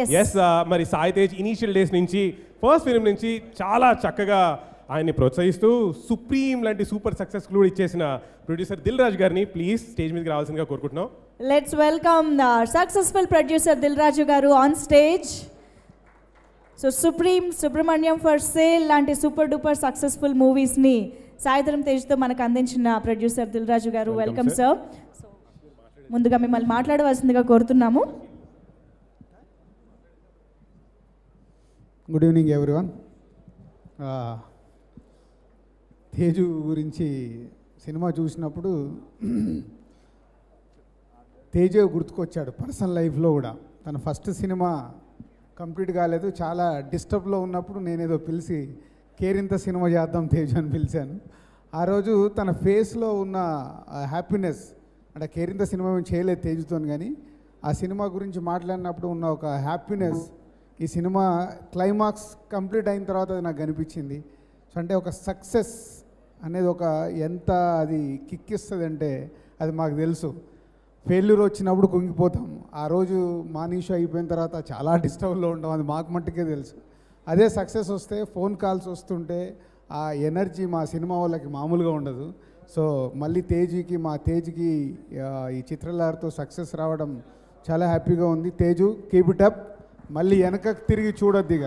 Yes మరి Sai Tej initial days నుంచి first film నుంచి చాలా చక్కగా ఆయన్ని ప్రోత్సహిస్తూ సుప్రీం లాంటి సూపర్ సక్సెస్ కూడా ఇచ్చేసిన ప్రొడ్యూసర్ దిల్ రాజు గారిని ప్లీజ్ స్టేజ్ మీదకి రావాల్సిందిగా కోరుకుంటున్నాం. Let's welcome the successful producer Dil Raju గారు on stage. So Subrahmanyam for sale లాంటి సూపర్ డూపర్ సక్సెస్ఫుల్ మూవీస్ని సాయిధరం తేజ్తో మనకు అందించిన ప్రొడ్యూసర్ దిల్ రాజు గారు, వెల్కమ్ సార్. ముందుగా మిమ్మల్ని మాట్లాడవలసిందిగా కోరుతున్నాము. Good evening everyone. తేజు గురించి సినిమా చూసినప్పుడు తేజు గుర్తుకొచ్చాడు పర్సనల్ లైఫ్లో కూడా. తన ఫస్ట్ సినిమా కంప్లీట్ కాలేదు, చాలా డిస్టర్బ్లో ఉన్నప్పుడు నేనేదో పిలిచి కేరింత సినిమా చేద్దాం తేజు అని పిలిచాను. ఆ రోజు తన ఫేస్లో ఉన్న హ్యాపీనెస్, అంటే కేరింత సినిమా మేము చేయలేదు తేజుతో, కానీ ఆ సినిమా గురించి మాట్లాడినప్పుడు ఉన్న ఒక హ్యాపీనెస్ ఈ సినిమా క్లైమాక్స్ కంప్లీట్ అయిన తర్వాత అది నాకు కనిపించింది. సో అంటే ఒక సక్సెస్ అనేది ఒక ఎంత అది కిక్ ఇస్తుంది అంటే అది మాకు తెలుసు. ఫెయిల్యూర్ వచ్చినప్పుడు కుంగిపోతాం, ఆ రోజు మార్నింగ్ షో అయిపోయిన తర్వాత చాలా డిస్టర్బ్లో ఉంటాం, అది మాకు మట్టుకే తెలుసు. అదే సక్సెస్ వస్తే ఫోన్ కాల్స్ వస్తుంటే ఆ ఎనర్జీ మా సినిమా వాళ్ళకి మామూలుగా ఉండదు. సో మళ్ళీ మా తేజ్కి ఈ చిత్రలహరితో సక్సెస్ రావడం చాలా హ్యాపీగా ఉంది. తేజు కీప్ ఇట్ అప్, మళ్ళీ వెనకకు తిరిగి చూడొద్దు, ఇక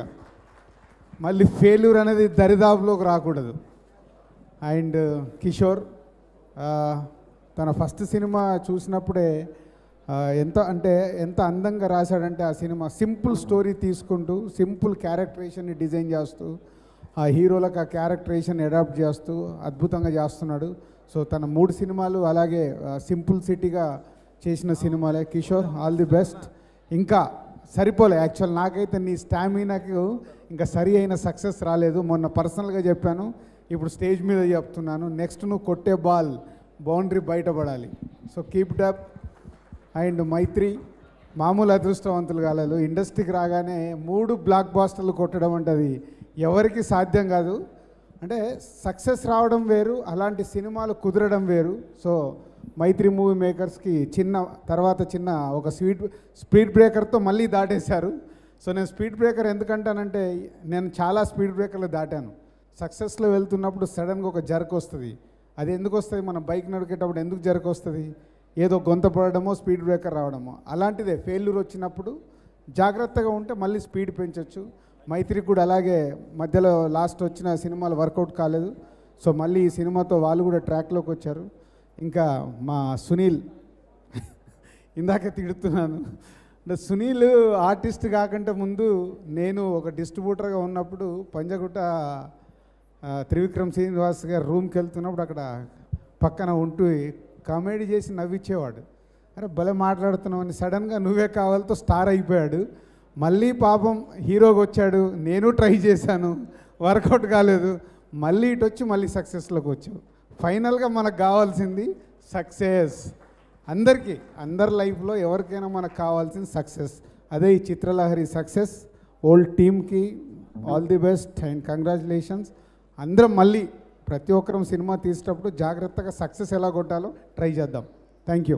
మళ్ళీ ఫెయిల్యూర్ అనేది దరిదాపులోకి రాకూడదు. అండ్ కిషోర్ తన ఫస్ట్ సినిమా చూసినప్పుడే ఎంత అందంగా రాశాడంటే ఆ సినిమా సింపుల్ స్టోరీ తీసుకుంటూ సింపుల్ క్యారెక్టరేషన్ని డిజైన్ చేస్తూ ఆ హీరోలకు ఆ క్యారెక్టరేషన్ అడాప్ట్ చేస్తూ అద్భుతంగా చేస్తున్నాడు. సో తన 3 సినిమాలు అలాగే సింపుల్ సిటీగా చేసిన సినిమాలే. Kishore all the best. ఇంకా సరిపోలే యాక్చువల్, నాకైతే నీ స్టామినాకు ఇంకా సరి అయిన సక్సెస్ రాలేదు. మొన్న పర్సనల్గా చెప్పాను, ఇప్పుడు స్టేజ్ మీద చెప్తున్నాను. నెక్స్ట్ నువ్వు కొట్టే బాల్ బౌండరీ బయటపడాలి. So keep it up. And Mythri మామూలు అదృష్టవంతులు కాలేదు. ఇండస్ట్రీకి రాగానే 3 బ్లాక్ బాస్టర్లు కొట్టడం అంటే అది ఎవరికి సాధ్యం కాదు. అంటే సక్సెస్ రావడం వేరు, అలాంటి సినిమాలు కుదరడం వేరు. సో మైత్రి మూవీ మేకర్స్కి చిన్న ఒక స్పీడ్ బ్రేకర్తో మళ్ళీ దాటేశారు. సో నేను స్పీడ్ బ్రేకర్ ఎందుకంటానంటే నేను చాలా స్పీడ్ బ్రేకర్లు దాటాను. సక్సెస్లో వెళ్తున్నప్పుడు సడన్గా ఒక జర్క్ వస్తుంది. అది ఎందుకు వస్తుంది? మన బైక్ నడికేటప్పుడు ఎందుకు జర్క్ వస్తుంది? ఏదో గొంత పడడమో స్పీడ్ బ్రేకర్ రావడమో. అలాంటిదే ఫెయిల్యూర్ వచ్చినప్పుడు జాగ్రత్తగా ఉంటే మళ్ళీ స్పీడ్ పెంచవచ్చు. మైత్రికి కూడా అలాగే మధ్యలో లాస్ట్ వచ్చిన సినిమాలు వర్కౌట్ కాలేదు. సో మళ్ళీ ఈ సినిమాతో వాళ్ళు కూడా ట్రాక్లోకి వచ్చారు. ఇంకా మా సునీల్ ఇందాక తిడుతున్నాను అంటే సునీల్ ఆర్టిస్ట్ కాకంటే ముందు నేను ఒక డిస్ట్రిబ్యూటర్గా ఉన్నప్పుడు పంజగుట్ట త్రివిక్రమ్ శ్రీనివాస్ గారు రూమ్కి వెళ్తున్నప్పుడు అక్కడ పక్కన ఉంటూ కామెడీ చేసి నవ్వించేవాడు. అరే భలే మాట్లాడుతున్నామని. సడన్గా నువ్వే కావాలతో స్టార్ అయిపోయాడు. మళ్ళీ పాపం హీరోగా వచ్చాడు. నేను ట్రై చేశాను, వర్కౌట్ కాలేదు. మళ్ళీ ఇటు వచ్చి మళ్ళీ సక్సెస్లోకి వచ్చావు. ఫైనల్గా మనకు కావాల్సింది సక్సెస్. అందరి లైఫ్లో ఎవరికైనా మనకు కావాల్సింది సక్సెస్. అదే ఈ చిత్రలహరి సక్సెస్. ఓల్డ్ టీమ్కి all the best and congratulations. అందరం మళ్ళీ ప్రతి ఒక్కరం సినిమా తీసేటప్పుడు జాగ్రత్తగా సక్సెస్ ఎలా కొట్టాలో ట్రై చేద్దాం. Thank you.